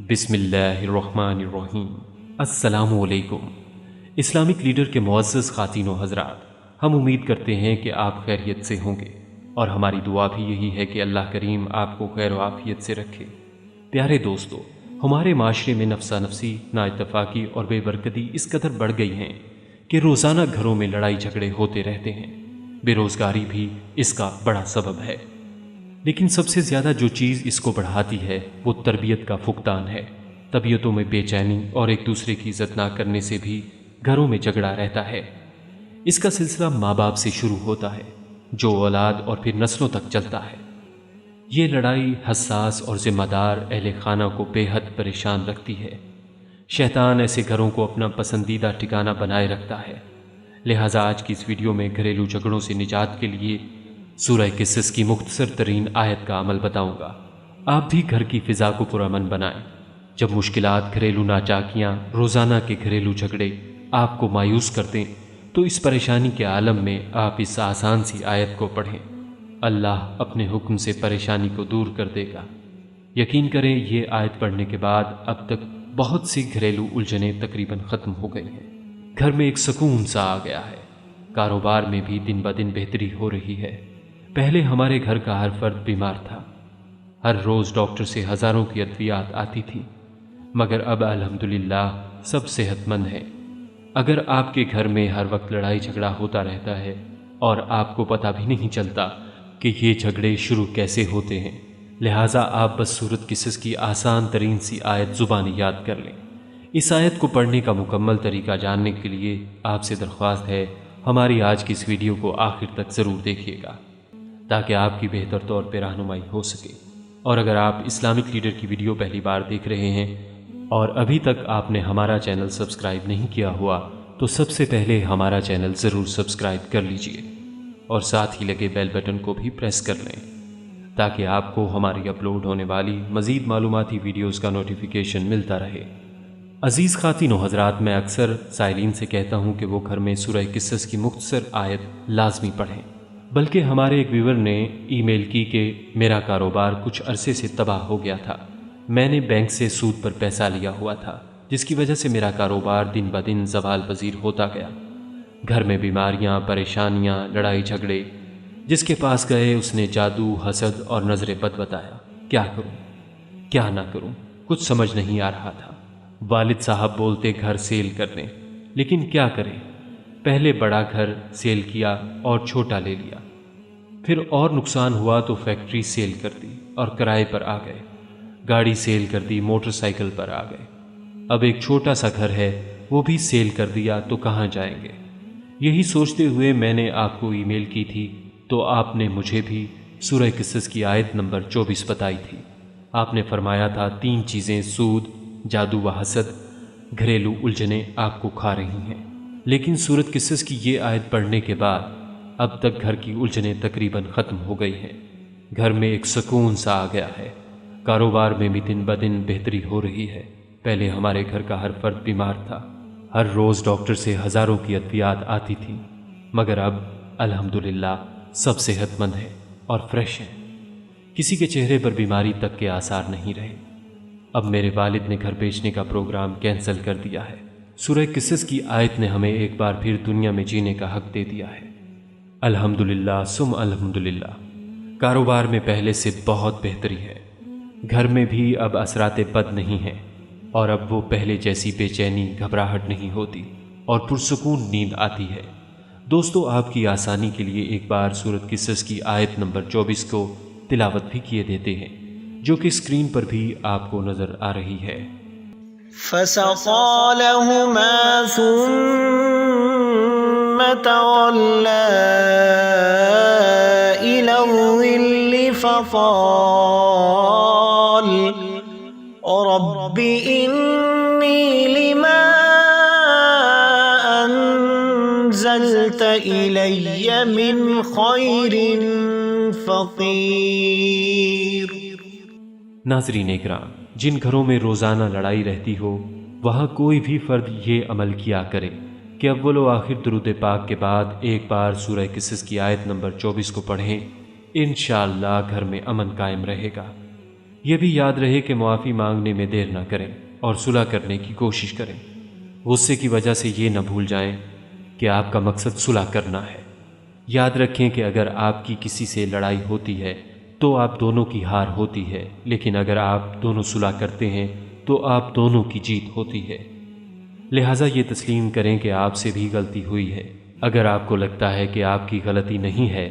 बिस्मिल्लाहिर्रहमानिर्रहीम। अस्सलामुअलैकुम। Islamic leader के मुअज़्ज़ज़ ख़ातीन व हज़रात, हम उम्मीद करते हैं कि आप खैरियत से होंगे और हमारी दुआ भी यही है कि अल्लाह करीम आपको खैर व आफ़ियत से रखे। प्यारे दोस्तों, हमारे माशरे में नफसा नफसी, नाइतफाक़ी और बेबरकती इस कदर बढ़ गई हैं कि रोज़ाना घरों में लड़ाई झगड़े होते रहते हैं। बेरोज़गारी भी इसका बड़ा सबब है, लेकिन सबसे ज़्यादा जो चीज़ इसको बढ़ाती है वो तरबियत का फुकदान है। तबीयतों में बेचैनी और एक दूसरे की इज़्ज़त ना करने से भी घरों में झगड़ा रहता है। इसका सिलसिला माँ बाप से शुरू होता है, जो औलाद और फिर नस्लों तक चलता है। ये लड़ाई हसास और ज़िम्मेदार अहले खाना को बेहद परेशान रखती है। शैतान ऐसे घरों को अपना पसंदीदा ठिकाना बनाए रखता है। लिहाजा आज की इस वीडियो में घरेलू झगड़ों से निजात के लिए सूरह किसस की मुख्तसर तरीन आयत का अमल बताऊंगा। आप भी घर की फ़िज़ा को पुरअमन बनाएं। जब मुश्किलात, घरेलू नाचाकियाँ, रोज़ाना के घरेलू झगड़े आपको मायूस कर दें तो इस परेशानी के आलम में आप इस आसान सी आयत को पढ़ें। अल्लाह अपने हुक्म से परेशानी को दूर कर देगा। यकीन करें, ये आयत पढ़ने के बाद अब तक बहुत सी घरेलू उलझनें तकरीबन ख़त्म हो गई हैं। घर में एक सुकून सा आ गया है। कारोबार में भी दिन ब दिन बेहतरी हो रही है। पहले हमारे घर का हर फर्द बीमार था। हर रोज़ डॉक्टर से हज़ारों की अद्वियात आती थी, मगर अब अल्हम्दुलिल्लाह सब सेहतमंद हैं। अगर आपके घर में हर वक्त लड़ाई झगड़ा होता रहता है और आपको पता भी नहीं चलता कि ये झगड़े शुरू कैसे होते हैं, लिहाजा आप बस सूरत किसस की आसान तरीन सी आयत ज़ुबानी याद कर लें। इस आयत को पढ़ने का मुकम्मल तरीका जानने के लिए आपसे दरख्वास्त है, हमारी आज की इस वीडियो को आखिर तक ज़रूर देखिएगा ताकि आपकी बेहतर तौर पर रहनुमाई हो सके। और अगर आप इस्लामिक लीडर की वीडियो पहली बार देख रहे हैं और अभी तक आपने हमारा चैनल सब्सक्राइब नहीं किया हुआ तो सबसे पहले हमारा चैनल ज़रूर सब्सक्राइब कर लीजिए और साथ ही लगे बेल बटन को भी प्रेस कर लें ताकि आपको हमारी अपलोड होने वाली मज़ीद मालूमाती वीडियोज़ का नोटिफिकेशन मिलता रहे। अज़ीज़ ख़ातीन व हज़रात, मैं अक्सर साइलीन से कहता हूँ कि वो घर में सूरह किसस की मुख्तसर आयत लाजमी पढ़ें। बल्कि हमारे एक व्यूवर ने ईमेल की कि मेरा कारोबार कुछ अरसे से तबाह हो गया था। मैंने बैंक से सूद पर पैसा लिया हुआ था, जिसकी वजह से मेरा कारोबार दिन ब दिन ज़वाल पज़ीर होता गया। घर में बीमारियां, परेशानियां, लड़ाई झगड़े। जिसके पास गए उसने जादू, हसद और नज़र बद बताया। क्या करूं, क्या ना करूं, कुछ समझ नहीं आ रहा था। वालिद साहब बोलते घर सेल कर दें, लेकिन क्या करें। पहले बड़ा घर सेल किया और छोटा ले लिया, फिर और नुकसान हुआ तो फैक्ट्री सेल कर दी और किराए पर आ गए। गाड़ी सेल कर दी, मोटरसाइकिल पर आ गए। अब एक छोटा सा घर है, वो भी सेल कर दिया तो कहाँ जाएंगे। यही सोचते हुए मैंने आपको ईमेल की थी तो आपने मुझे भी सूरह किसस की आयत नंबर 24 बताई थी। आपने फरमाया था 3 चीज़ें, सूद, जादू व हसद, घरेलू उलझनें आपको खा रही हैं। लेकिन सूरत किसस की ये आयत पढ़ने के बाद अब तक घर की उलझनें तकरीबन ख़त्म हो गई हैं। घर में एक सुकून सा आ गया है। कारोबार में भी दिन ब दिन बेहतरी हो रही है। पहले हमारे घर का हर फर्द बीमार था। हर रोज़ डॉक्टर से हज़ारों की अद्वियात आती थी, मगर अब अल्हम्दुलिल्लाह सब सेहतमंद है और फ्रेश हैं। किसी के चेहरे पर बीमारी तक के आसार नहीं रहे। अब मेरे वालिद ने घर बेचने का प्रोग्राम कैंसिल कर दिया है। सूरह किसस की आयत ने हमें एक बार फिर दुनिया में जीने का हक दे दिया है। अल्हम्दुलिल्लाह सुम अल्हम्दुलिल्लाह। कारोबार में पहले से बहुत बेहतरी है। घर में भी अब असराते बद नहीं हैं और अब वो पहले जैसी बेचैनी, घबराहट नहीं होती और पुरसुकून नींद आती है। दोस्तों, आपकी आसानी के लिए एक बार सूरत किसस की आयत नंबर 24 को तिलावत भी किए देते हैं, जो कि स्क्रीन पर भी आपको नज़र आ रही है। फसक़ा लहुमा सुम्मा तवल्ला इलज़्ज़िल्लि फ़क़ाल रब्बि इन्नी लिमा अंज़ल्त इलय्य मिन खैरिन फ़क़ीर। नाज़रीन इकराम, जिन घरों में रोज़ाना लड़ाई रहती हो वहाँ कोई भी फ़र्द ये अमल किया करे کہ اول و آخر درود پاک کے بعد ایک بار سورہ قصص کی آیت نمبر 24 کو پڑھیں، انشاءاللہ گھر میں امن قائم رہے گا۔ یہ بھی یاد رہے کہ معافی مانگنے میں دیر نہ کریں اور صلح کرنے کی کوشش کریں۔ غصے کی وجہ سے یہ نہ بھول جائیں کہ آپ کا مقصد صلح کرنا ہے۔ یاد رکھیں کہ اگر آپ کی کسی سے لڑائی ہوتی ہے تو آپ دونوں کی ہار ہوتی ہے، لیکن اگر آپ دونوں صلح کرتے ہیں تو آپ دونوں کی جیت ہوتی ہے۔ لہٰذا یہ تسلیم کریں کہ آپ سے بھی غلطی ہوئی ہے۔ اگر آپ کو لگتا ہے کہ آپ کی غلطی نہیں ہے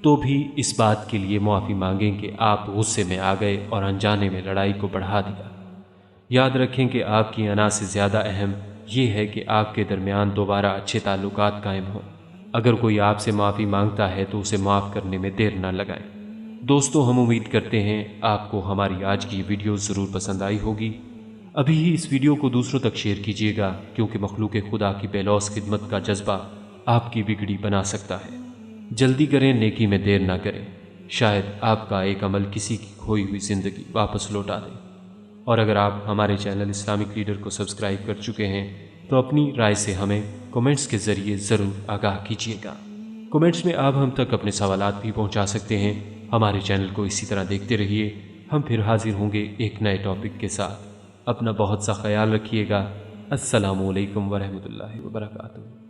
تو بھی اس بات کے لیے معافی مانگیں کہ آپ غصے میں آ گئے اور انجانے میں لڑائی کو بڑھا دیا۔ یاد رکھیں کہ آپ کی انا سے زیادہ اہم یہ ہے کہ آپ کے درمیان دوبارہ اچھے تعلقات قائم ہوں۔ اگر کوئی آپ سے معافی مانگتا ہے تو اسے معاف کرنے میں دیر نہ لگائیں۔ دوستو، ہم امید کرتے ہیں آپ کو ہماری آج کی ویڈیو ضرور پسند آئی ہوگی۔ ابھی ہی اس ویڈیو کو دوسروں تک شیئر کیجیے گا، کیونکہ مخلوق خدا کی بے لوث خدمت کا جذبہ آپ کی بگڑی بنا سکتا ہے۔ جلدی کریں، نیکی میں دیر نہ کریں، شاید آپ کا ایک عمل کسی کی کھوئی ہوئی زندگی واپس لوٹا دے۔ اور اگر آپ ہمارے چینل اسلامک لیڈر کو سبسکرائب کر چکے ہیں تو اپنی رائے سے ہمیں کومنٹس کے ذریعے ضرور آگاہ کیجیے گا۔ کومنٹس میں آپ ہم تک اپنے سوالات بھی پہنچا سکتے ہیں۔ ہمارے چینل کو اسی طرح دیکھتے رہیے۔ ہم پھر حاضر ہوں گے ایک نئے ٹاپک کے ساتھ۔ اپنا بہت سا خیال رکھیے گا۔ السلام علیکم ورحمۃ اللہ وبرکاتہ۔